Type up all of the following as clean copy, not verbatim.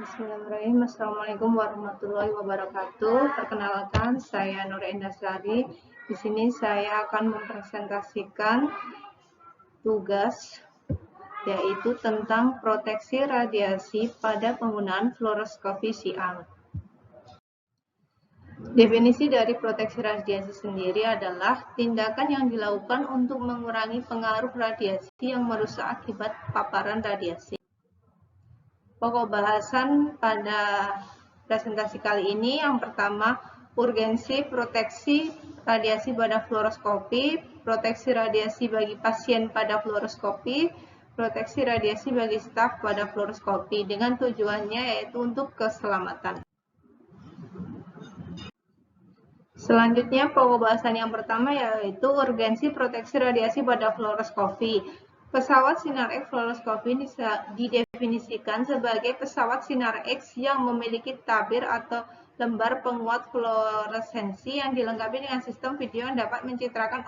Bismillahirrahmanirrahim. Assalamualaikum warahmatullahi wabarakatuh. Perkenalkan, saya Nur Endasari. Di sini saya akan mempresentasikan tugas yaitu tentang proteksi radiasi pada penggunaan fluoroskopi siang. Definisi dari proteksi radiasi sendiri adalah tindakan yang dilakukan untuk mengurangi pengaruh radiasi yang merusak akibat paparan radiasi. Pokok bahasan pada presentasi kali ini yang pertama, urgensi proteksi radiasi pada fluoroskopi, proteksi radiasi bagi pasien pada fluoroskopi, proteksi radiasi bagi staf pada fluoroskopi dengan tujuannya yaitu untuk keselamatan. Selanjutnya, pokok bahasan yang pertama yaitu urgensi proteksi radiasi pada fluoroskopi. Pesawat sinar X fluoroskopi didefinisikan sebagai pesawat sinar X yang memiliki tabir atau lembar penguat fluoresensi yang dilengkapi dengan sistem video yang dapat mencitrakan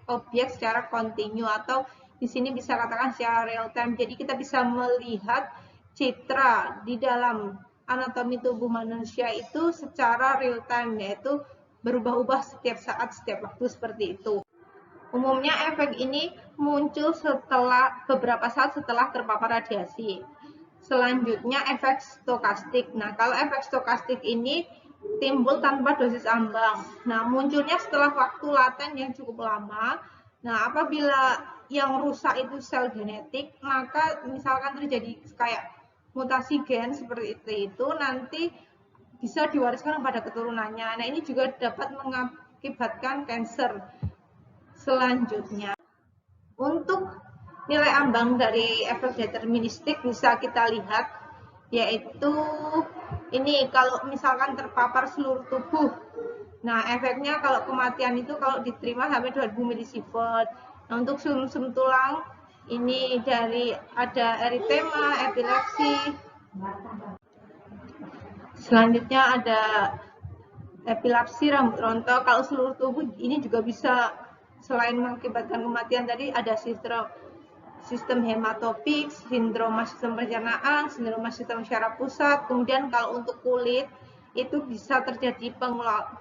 objek secara kontinu atau di sini bisa katakan secara real time. Jadi kita bisa melihat citra di dalam anatomi tubuh manusia itu secara real time, yaitu berubah-ubah setiap saat, setiap waktu seperti itu. Umumnya efek ini muncul beberapa saat setelah terpapar radiasi. Selanjutnya efek stokastik. Nah, kalau efek stokastik ini timbul tanpa dosis ambang. Nah, munculnya setelah waktu laten yang cukup lama. Nah, apabila yang rusak itu sel genetik, maka misalkan terjadi kayak mutasi gen seperti itu, nanti bisa diwariskan kepada keturunannya. Nah, ini juga dapat mengakibatkan kanker. Selanjutnya, untuk nilai ambang dari efek deterministik bisa kita lihat, yaitu ini kalau misalkan terpapar seluruh tubuh. Nah, efeknya kalau kematian itu kalau diterima sampai 2000 milisievert. Nah, untuk sum-sum tulang ini dari ada eritema, epilepsi. Selanjutnya ada epilepsi, rambut rontok. Kalau seluruh tubuh ini juga bisa, selain mengakibatkan kematian tadi, ada sistem hematopik, sindrom sistem pencernaan, sindrom sistem syaraf pusat. Kemudian kalau untuk kulit itu bisa terjadi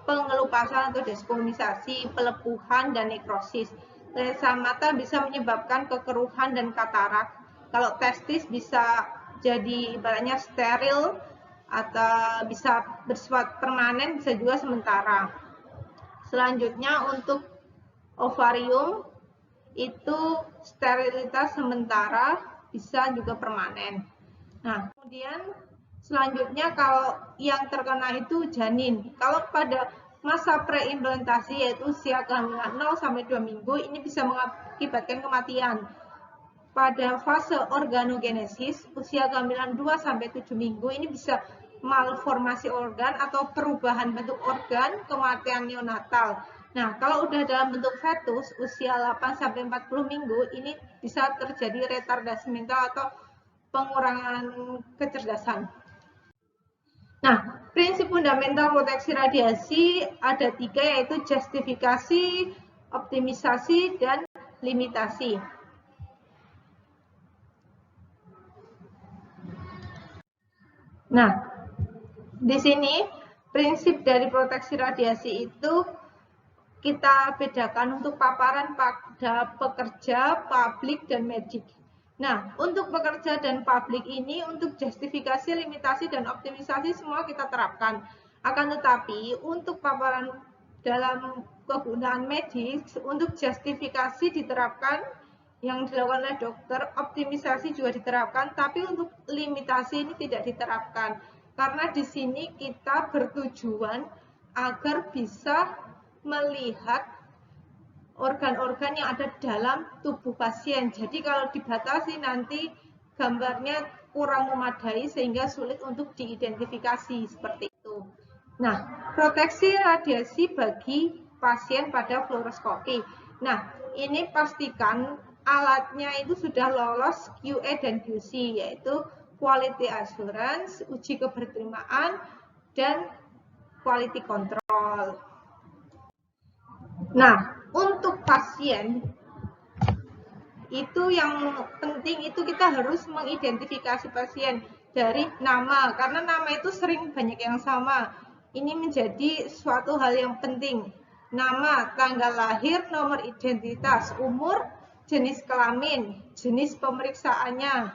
pengelupasan atau deskomisasi, pelepuhan dan nekrosis. Lensa mata bisa menyebabkan kekeruhan dan katarak. Kalau testis bisa jadi ibaratnya steril atau bisa bersifat permanen, bisa juga sementara. Selanjutnya untuk ovarium itu sterilitas sementara, bisa juga permanen. Nah, kemudian selanjutnya kalau yang terkena itu janin. Kalau pada masa preimplantasi yaitu usia kehamilan 0 sampai 2 minggu, ini bisa mengakibatkan kematian. Pada fase organogenesis, usia kehamilan 2 sampai 7 minggu, ini bisa malformasi organ atau perubahan bentuk organ, kematian neonatal. Nah, kalau udah dalam bentuk fetus, usia 8-40 minggu, ini bisa terjadi retardasi mental atau pengurangan kecerdasan. Nah, prinsip fundamental proteksi radiasi ada 3, yaitu justifikasi, optimisasi, dan limitasi. Nah, di sini prinsip dari proteksi radiasi itu kita bedakan untuk paparan pada pekerja, publik, dan medik. Nah, untuk pekerja dan publik ini untuk justifikasi, limitasi, dan optimisasi semua kita terapkan. Akan tetapi untuk paparan dalam kegunaan medis, untuk justifikasi diterapkan yang dilakukan oleh dokter, optimisasi juga diterapkan, tapi untuk limitasi ini tidak diterapkan. Karena di sini kita bertujuan agar bisa melihat organ-organ yang ada dalam tubuh pasien. Jadi kalau dibatasi nanti gambarnya kurang memadai sehingga sulit untuk diidentifikasi seperti itu. Nah, proteksi radiasi bagi pasien pada fluoroskopi. Nah, ini pastikan alatnya itu sudah lolos QA dan QC, yaitu quality assurance, uji keberterimaan, dan quality control. Nah, untuk pasien itu yang penting itu kita harus mengidentifikasi pasien. dari nama, karena nama itu sering banyak yang sama. Ini menjadi suatu hal yang penting. Nama, tanggal lahir, nomor identitas, umur, jenis kelamin, jenis pemeriksaannya,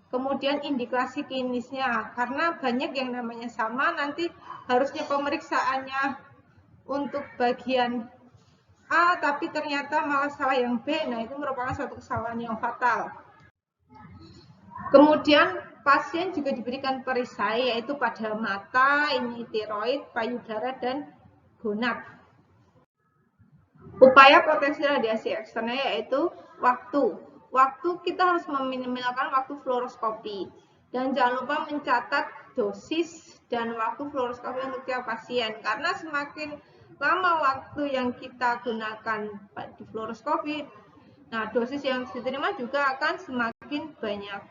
kemudian indikasi klinisnya. Karena banyak yang namanya sama, nanti harusnya pemeriksaannya untuk bagian A, tapi ternyata malah salah yang B. Nah, itu merupakan suatu kesalahan yang fatal. Kemudian pasien juga diberikan perisai, yaitu pada mata, ini tiroid, payudara, dan gonad. Upaya proteksi radiasi eksternal yaitu waktu. Waktu kita harus meminimalkan waktu fluoroskopi. Dan jangan lupa mencatat dosis dan waktu fluoroskopi untuk tiap pasien. Karena semakin lama waktu yang kita gunakan di fluoroskopi, nah dosis yang diterima juga akan semakin banyak.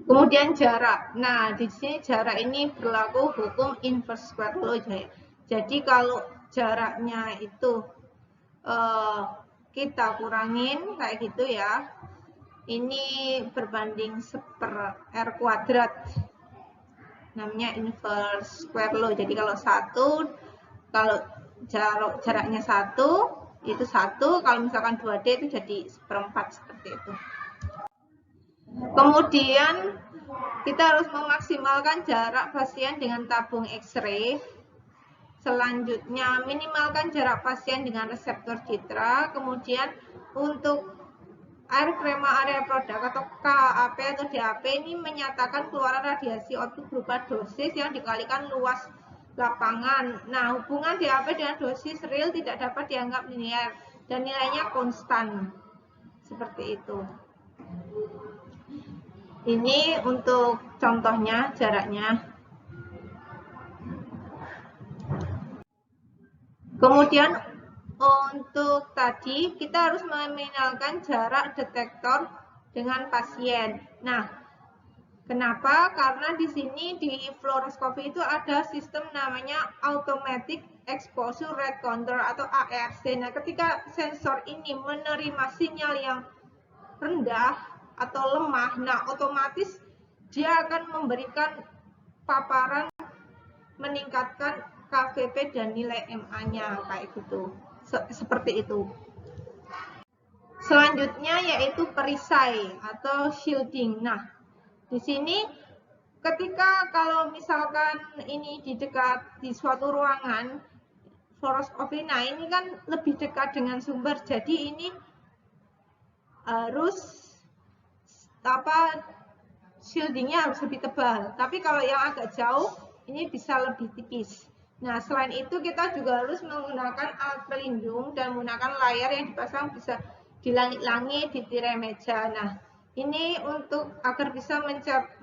Kemudian jarak. Nah, di sini jarak ini berlaku hukum inverse square law. Jadi kalau jaraknya itu kita kurangin kayak gitu ya. Ini berbanding 1/r². Namanya inverse square law. Jadi kalau jaraknya 1 itu 1, kalau misalkan 2D itu jadi 1/4 seperti itu. Kemudian kita harus memaksimalkan jarak pasien dengan tabung X-ray. Selanjutnya minimalkan jarak pasien dengan reseptor citra. Kemudian untuk air krema area produk atau KAP atau DAP ini menyatakan keluaran radiasi output berupa dosis yang dikalikan luas lapangan. Nah, hubungan DAP dengan dosis real tidak dapat dianggap linear dan nilainya konstan. Seperti itu. Ini untuk contohnya jaraknya. Kemudian untuk tadi kita harus meminimalkan jarak detektor dengan pasien. Nah, kenapa? Karena di sini di fluoroskopi itu ada sistem namanya automatic exposure rate counter atau AERC. Nah, ketika sensor ini menerima sinyal yang rendah atau lemah, nah otomatis dia akan memberikan paparan meningkatkan KVP dan nilai MA-nya kayak gitu. Seperti itu. Selanjutnya yaitu perisai atau shielding. Nah, di sini ketika kalau misalkan ini di suatu ruangan fluoroskopi, nah ini kan lebih dekat dengan sumber, jadi ini harus shieldingnya harus lebih tebal. Tapi kalau yang agak jauh ini bisa lebih tipis. Nah, selain itu kita juga harus menggunakan alat pelindung dan menggunakan layar yang dipasang bisa di langit-langit, di tirai meja. Nah, ini untuk agar bisa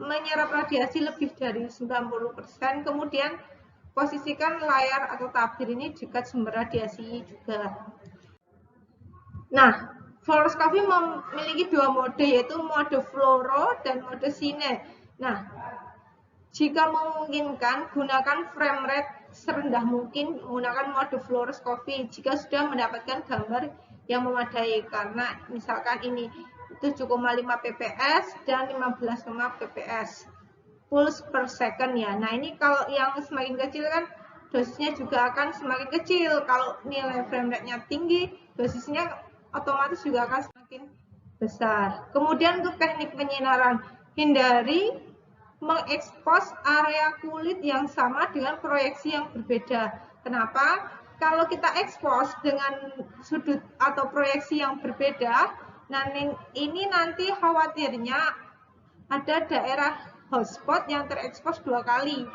menyerap radiasi lebih dari 90%. Kemudian posisikan layar atau tabir ini dekat sumber radiasi juga. Nah, fluoroskopi memiliki dua mode, yaitu mode fluoro dan mode cine. Nah, jika memungkinkan, gunakan frame rate serendah mungkin menggunakan mode fluoroskopi jika sudah mendapatkan gambar yang memadai, karena misalkan ini 7,5 pps dan 15 pps pulse per second ya. Nah, ini kalau yang semakin kecil kan dosisnya juga akan semakin kecil. Kalau nilai frame rate-nya tinggi, dosisnya otomatis juga akan semakin besar. Kemudian untuk teknik penyinaran, hindari mengekspos area kulit yang sama dengan proyeksi yang berbeda. Kenapa? Kalau kita ekspos dengan sudut atau proyeksi yang berbeda, nah ini nanti khawatirnya ada daerah hotspot yang terekspos 2 kali.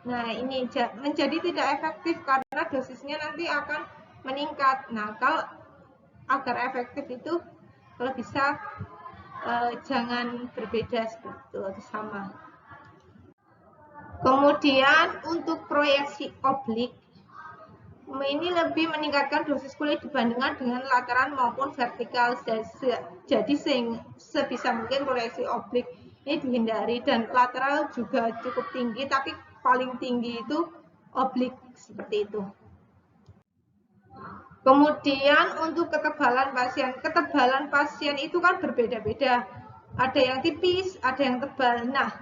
Nah, ini menjadi tidak efektif karena dosisnya nanti akan meningkat. Nah, kalau agar efektif itu kalau bisa jangan berbeda seperti itu atau sama. Kemudian untuk proyeksi oblik, ini lebih meningkatkan dosis kulit dibandingkan dengan lataran maupun vertikal. Jadi sebisa mungkin proyeksi oblik ini dihindari, dan lateral juga cukup tinggi, tapi paling tinggi itu oblik seperti itu. Kemudian untuk ketebalan pasien itu kan berbeda-beda. Ada yang tipis, ada yang tebal. Nah,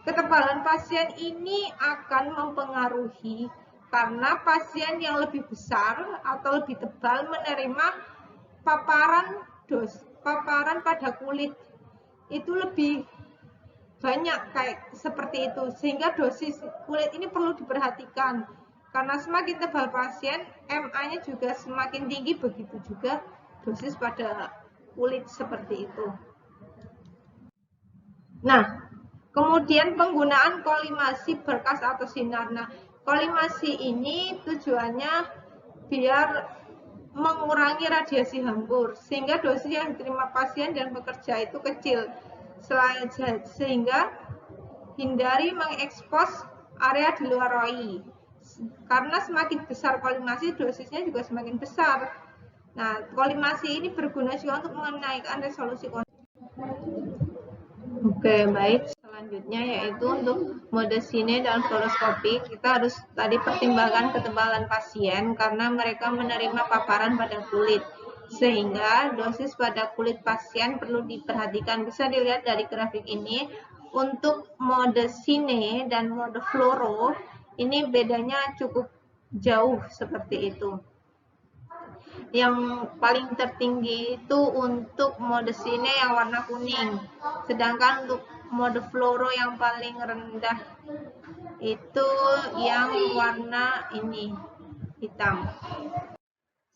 ketebalan pasien ini akan mempengaruhi karena pasien yang lebih besar atau lebih tebal menerima paparan pada kulit itu lebih banyak kayak seperti itu, sehingga dosis kulit ini perlu diperhatikan karena semakin tebal pasien MA-nya juga semakin tinggi, begitu juga dosis pada kulit seperti itu. Nah, kemudian penggunaan kolimasi berkas atau sinar. Nah, kolimasi ini tujuannya biar mengurangi radiasi hambur sehingga dosis yang diterima pasien dan pekerja itu kecil, sehingga hindari mengekspos area di luar ROI. Karena semakin besar kolimasi, dosisnya juga semakin besar. Nah, kolimasi ini berguna juga untuk menaikkan resolusi kondisi. Oke, baik. Selanjutnya yaitu untuk mode sine dan fluoroskopi, kita harus tadi pertimbangkan ketebalan pasien karena mereka menerima paparan pada kulit. Sehingga dosis pada kulit pasien perlu diperhatikan. Bisa dilihat dari grafik ini, untuk mode sine dan mode fluoro, ini bedanya cukup jauh seperti itu. Yang paling tertinggi itu untuk mode sine yang warna kuning, sedangkan untuk mode fluoro yang paling rendah itu yang warna ini hitam.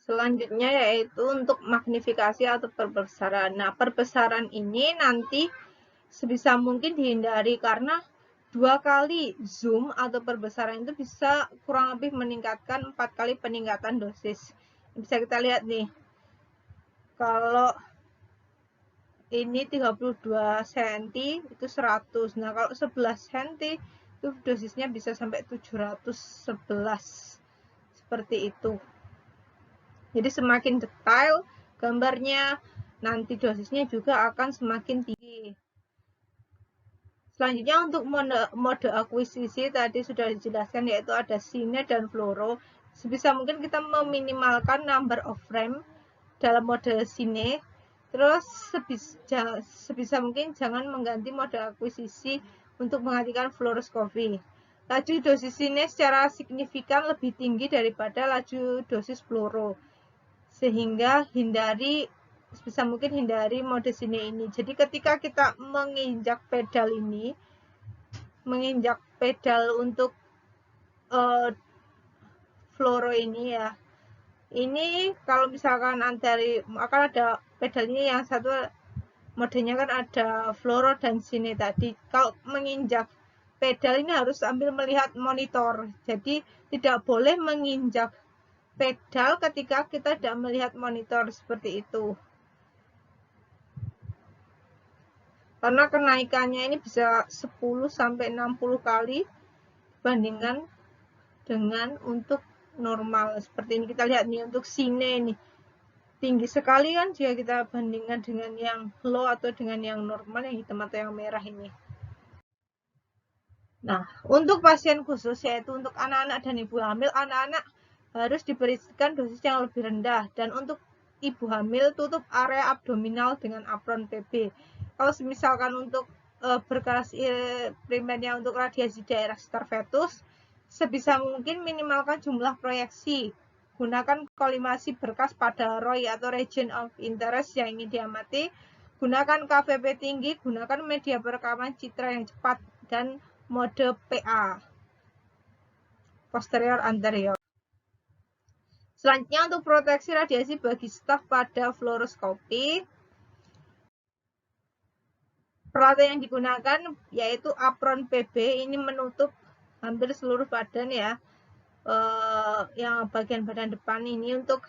Selanjutnya yaitu untuk magnifikasi atau perbesaran. Nah, perbesaran ini nanti sebisa mungkin dihindari karena 2 kali zoom atau perbesaran itu bisa kurang lebih meningkatkan 4 kali peningkatan dosis. Bisa kita lihat nih, kalau ini 32 cm itu 100. Nah, kalau 11 cm itu dosisnya bisa sampai 711. Seperti itu. Jadi semakin detail gambarnya, nanti dosisnya juga akan semakin tinggi. Selanjutnya untuk mode akuisisi tadi sudah dijelaskan, yaitu ada sine dan fluoro. Sebisa mungkin kita meminimalkan number of frame dalam mode sine. Terus sebisa mungkin jangan mengganti mode akuisisi untuk menggantikan fluoroskopi. Laju dosis sine secara signifikan lebih tinggi daripada laju dosis fluoro, sehingga sebisa mungkin hindari mode sine ini. Jadi ketika kita menginjak pedal untuk fluoro ini ya, ini kalau misalkan akan ada pedal ini, yang satu modenya kan ada fluoro dan sine tadi. Kalau menginjak pedal ini harus sambil melihat monitor, jadi tidak boleh menginjak pedal ketika kita tidak melihat monitor seperti itu. Karena kenaikannya ini bisa 10-60 kali dibandingkan dengan untuk normal. Seperti ini kita lihat nih, untuk sine ini tinggi sekali kan jika kita bandingkan dengan yang low atau dengan yang normal, yang hitam atau yang merah ini. Nah, untuk pasien khusus yaitu untuk anak-anak dan ibu hamil, anak-anak harus diberikan dosis yang lebih rendah, dan untuk ibu hamil tutup area abdominal dengan apron PB. Kalau misalkan untuk berkas primernya untuk radiasi daerah sekitar fetus, sebisa mungkin minimalkan jumlah proyeksi. Gunakan kolimasi berkas pada ROI atau region of interest yang ingin diamati. Gunakan KVP tinggi, gunakan media perekaman citra yang cepat, dan mode PA, posterior anterior. Selanjutnya untuk proteksi radiasi bagi staf pada fluoroskopi, peralatan yang digunakan yaitu apron PB, ini menutup hampir seluruh badan ya, yang bagian badan depan ini. Untuk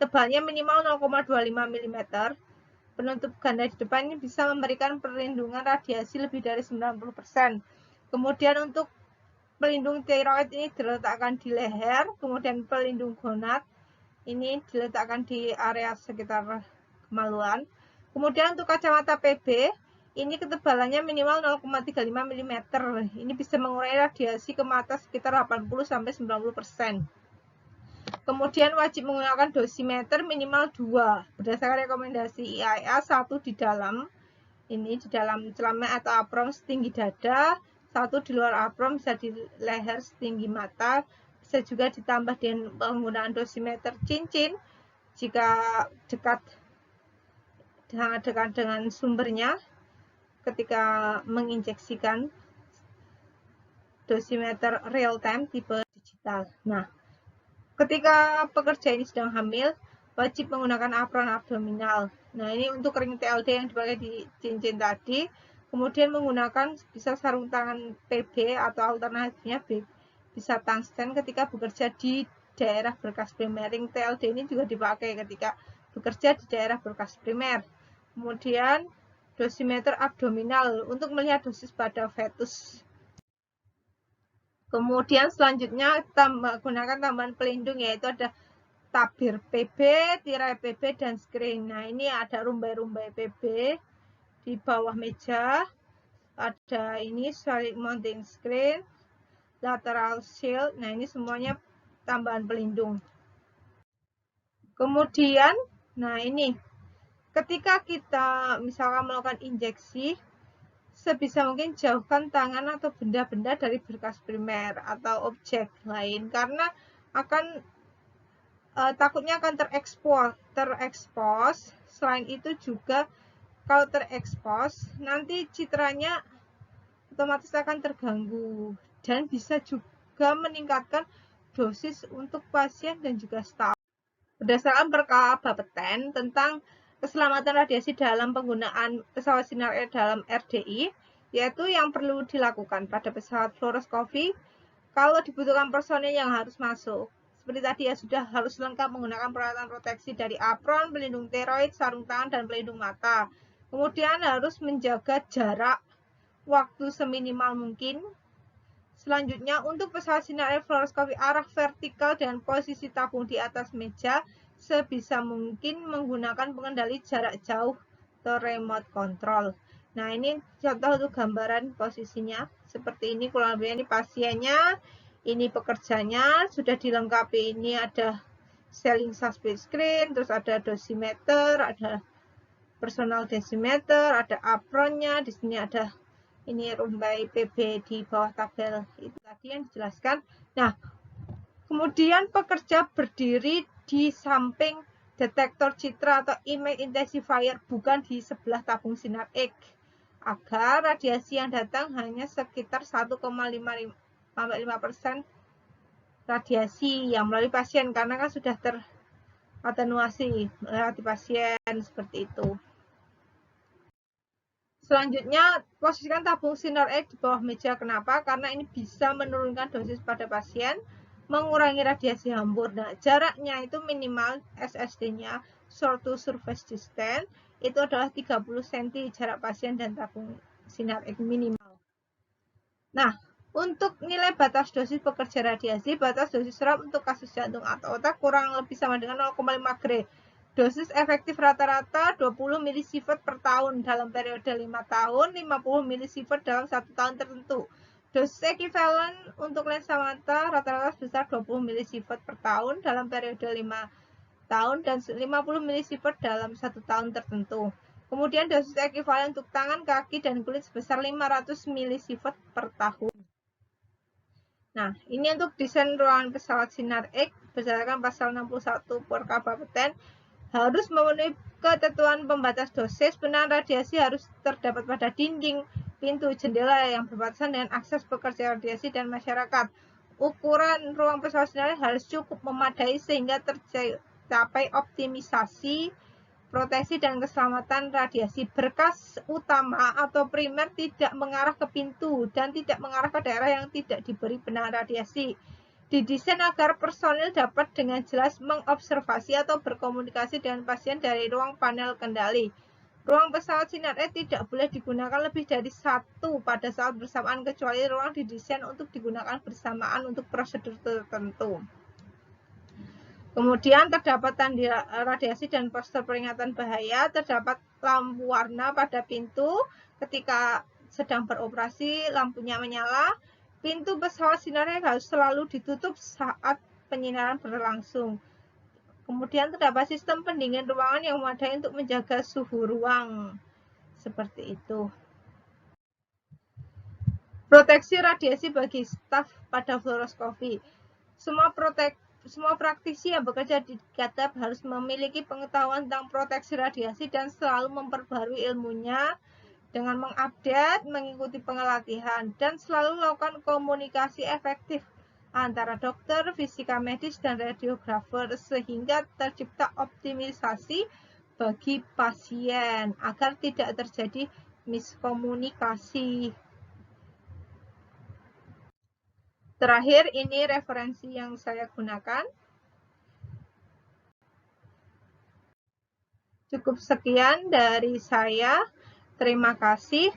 tebalnya minimal 0,25 mm. Penutup ganda di depan ini bisa memberikan perlindungan radiasi lebih dari 90%. Kemudian untuk pelindung tiroid ini diletakkan di leher, kemudian pelindung gonad ini diletakkan di area sekitar kemaluan. Kemudian untuk kacamata PB, ini ketebalannya minimal 0,35 mm. Ini bisa mengurangi radiasi ke mata sekitar 80-90%. Kemudian wajib menggunakan dosimeter minimal 2 berdasarkan rekomendasi IAIA, 1 di dalam, ini di dalam celana atau apron setinggi dada, satu di luar apron, bisa di leher setinggi mata, bisa juga ditambah dengan penggunaan dosimeter cincin jika sangat dekat dengan sumbernya ketika menginjeksikan dosimeter real time tipe digital. Nah, ketika pekerja ini sedang hamil, wajib menggunakan apron abdominal. Nah, ini untuk ring TLD yang dipakai di cincin tadi. Kemudian menggunakan bisa sarung tangan PB atau alternatifnya bisa tungsten ketika bekerja di daerah berkas primer. Ring TLD ini juga dipakai ketika bekerja di daerah berkas primer. Kemudian dosimeter abdominal untuk melihat dosis pada fetus. Kemudian selanjutnya gunakan tambahan pelindung, yaitu ada tabir PB, tirai PB, dan screen. Nah, ini ada rumbai-rumbai PB di bawah meja. Ada ini solid mounting screen, lateral shield. Nah, ini semuanya tambahan pelindung. Kemudian, nah ini ketika kita misalkan melakukan injeksi, sebisa mungkin jauhkan tangan atau benda-benda dari berkas primer atau objek lain, karena akan takutnya akan terekspos. Selain itu juga kalau terekspos, nanti citranya otomatis akan terganggu dan bisa juga meningkatkan dosis untuk pasien dan juga staf. Berdasarkan perkara Bapeten tentang keselamatan radiasi dalam penggunaan pesawat sinar air dalam RDI, yaitu yang perlu dilakukan pada pesawat fluoroskopi kalau dibutuhkan personil yang harus masuk. Seperti tadi ya, sudah harus lengkap menggunakan peralatan proteksi dari apron, pelindung steroid, sarung tangan, dan pelindung mata. Kemudian harus menjaga jarak waktu seminimal mungkin. Selanjutnya, untuk pesawat sinar air fluoroskopi arah vertikal dengan posisi tabung di atas meja, sebisa mungkin menggunakan pengendali jarak jauh atau remote control. Nah, ini contoh untuk gambaran posisinya. Seperti ini, kurang lebih ini pasiennya, ini pekerjanya, sudah dilengkapi. Ini ada selling suspect screen, terus ada dosimeter, ada personal dosimeter, ada apronnya, di sini ada ini rumbai PB di bawah tabel itu tadi yang dijelaskan. Nah, kemudian pekerja berdiri di samping detektor citra atau image intensifier, bukan di sebelah tabung sinar X, agar radiasi yang datang hanya sekitar 1,5% radiasi yang melalui pasien, karena kan sudah teratenuasi melewati pasien seperti itu. Selanjutnya, posisikan tabung sinar X di bawah meja. Kenapa? Karena ini bisa menurunkan dosis pada pasien, mengurangi radiasi hambur. Nah, jaraknya itu minimal SSD-nya, short to surface distance, itu adalah 30 cm jarak pasien dan tabung sinar X minimal. Nah, untuk nilai batas dosis pekerja radiasi, batas dosis serap untuk kasus jantung atau otak kurang lebih sama dengan 0,5 Gray. Dosis efektif rata-rata 20 milisievert per tahun dalam periode 5 tahun, 50 milisievert dalam 1 tahun tertentu. Dosis ekuivalen untuk lensa mata rata-rata sebesar 20 milisievert per tahun dalam periode 5 tahun dan 50 milisievert dalam 1 tahun tertentu. Kemudian dosis ekuivalen untuk tangan, kaki, dan kulit sebesar 500 milisievert per tahun. Nah, ini untuk desain ruangan pesawat sinar X berdasarkan pasal 61 Perka Bapeten. Harus memenuhi ketentuan pembatas dosis. Penahan radiasi harus terdapat pada dinding, pintu, jendela yang berbatasan dengan akses pekerja radiasi dan masyarakat. Ukuran ruang pesawat sinar harus cukup memadai sehingga tercapai optimisasi proteksi dan keselamatan radiasi. Berkas utama atau primer tidak mengarah ke pintu dan tidak mengarah ke daerah yang tidak diberi penahan radiasi. Didesain agar personil dapat dengan jelas mengobservasi atau berkomunikasi dengan pasien dari ruang panel kendali. Ruang pesawat sinar X tidak boleh digunakan lebih dari satu pada saat bersamaan, kecuali ruang didesain untuk digunakan bersamaan untuk prosedur tertentu. Kemudian terdapat tanda radiasi dan poster peringatan bahaya, terdapat lampu warna pada pintu ketika sedang beroperasi, lampunya menyala. Pintu pesawat sinar X harus selalu ditutup saat penyinaran berlangsung. Kemudian terdapat sistem pendingin ruangan yang memadai untuk menjaga suhu ruang. Seperti itu. Proteksi radiasi bagi staf pada fluoroskopi. Semua praktisi yang bekerja di Gadap harus memiliki pengetahuan tentang proteksi radiasi dan selalu memperbarui ilmunya dengan mengupdate, mengikuti pengelatihan, dan selalu melakukan komunikasi efektif antara dokter, fisika medis, dan radiografer sehingga tercipta optimisasi bagi pasien agar tidak terjadi miskomunikasi. Terakhir, ini referensi yang saya gunakan. Cukup sekian dari saya. Terima kasih.